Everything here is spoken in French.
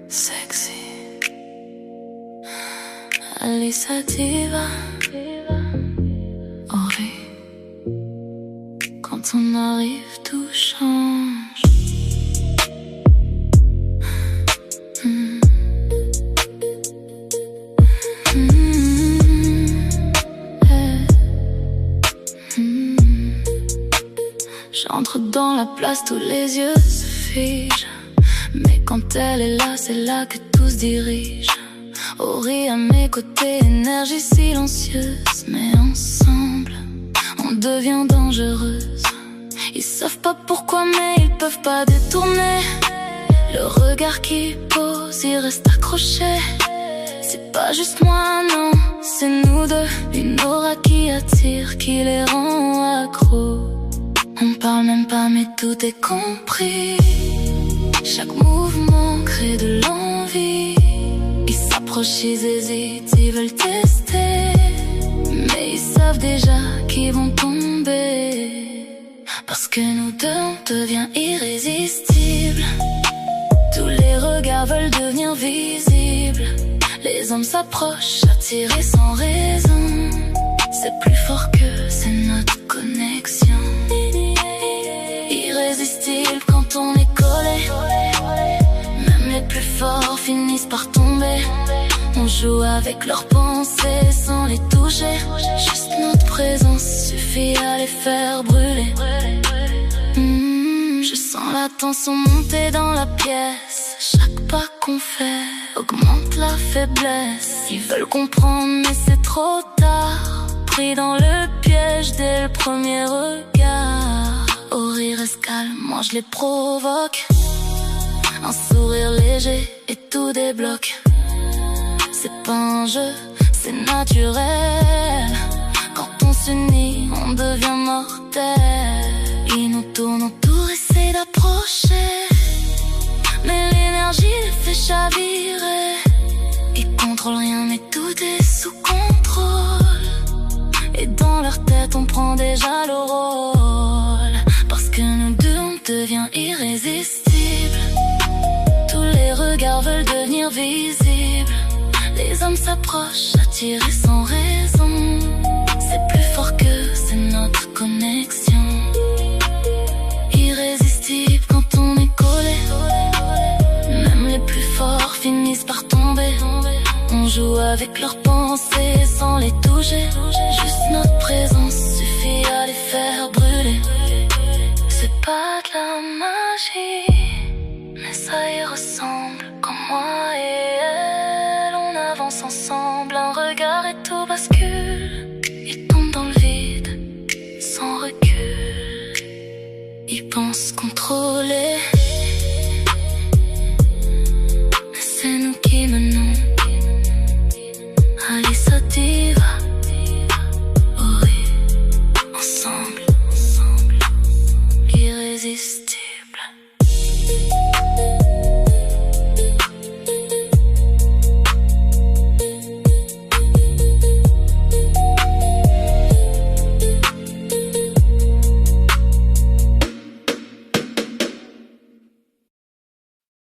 Sexy Alisa Diva. Oh oui, quand on arrive tout change. J'entre dans la place, tous les yeux se figent. Mais quand elle est là, c'est là que tout se dirige. Ori à mes côtés, énergie silencieuse. Mais ensemble, on devient dangereuse. Ils savent pas pourquoi, mais ils peuvent pas détourner le regard qui pose, il reste accroché. C'est pas juste moi, non, c'est nous deux. Une aura qui attire, qui les rend accros. On parle même pas, mais tout est compris. Chaque mouvement crée de l'envie. Ils s'approchent, ils hésitent, ils veulent tester. Mais ils savent déjà qu'ils vont tomber. Parce que nous deux, on devient irrésistibles. Tous les regards veulent devenir visibles. Les hommes s'approchent, attirés sans raison. C'est plus fort que c'est notre connexion. Irrésistible quand on est collé. Même les plus forts finissent par tomber. On joue avec leurs pensées sans les toucher. Juste notre présence suffit à les faire brûler. Je sens la tension monter dans la pièce. Chaque pas qu'on fait augmente la faiblesse. Ils veulent comprendre mais c'est trop tard. Pris dans le piège dès le premier regard. Ori reste calme, moi je les provoque. Un sourire léger et tout débloque. C'est pas un jeu, c'est naturel. Quand on s'unit, on devient mortel. Ils nous tournent autour, essayent d'approcher. Mais l'énergie les fait chavirer. Ils contrôlent rien mais tout est sous contrôle. Et dans leur tête on prend déjà le rôle. Parce que nous deux on devient irrésistibles. Tous les regards veulent devenir visibles. Les hommes s'approchent, attirés sans raison. C'est plus fort que c'est notre connexion. Irrésistible quand on est collé. Même les plus forts finissent par tomber. On joue avec leurs pensées sans les toucher. Juste notre présence suffit à les faire brûler. C'est pas de la magie, mais ça y ressemble. Comme moi et elle, on avance ensemble. Un regard et tout bascule. Ils tombent dans le vide, sans recul. Ils pensent contrôler, mais c'est nous qui menons. Alisa Diva.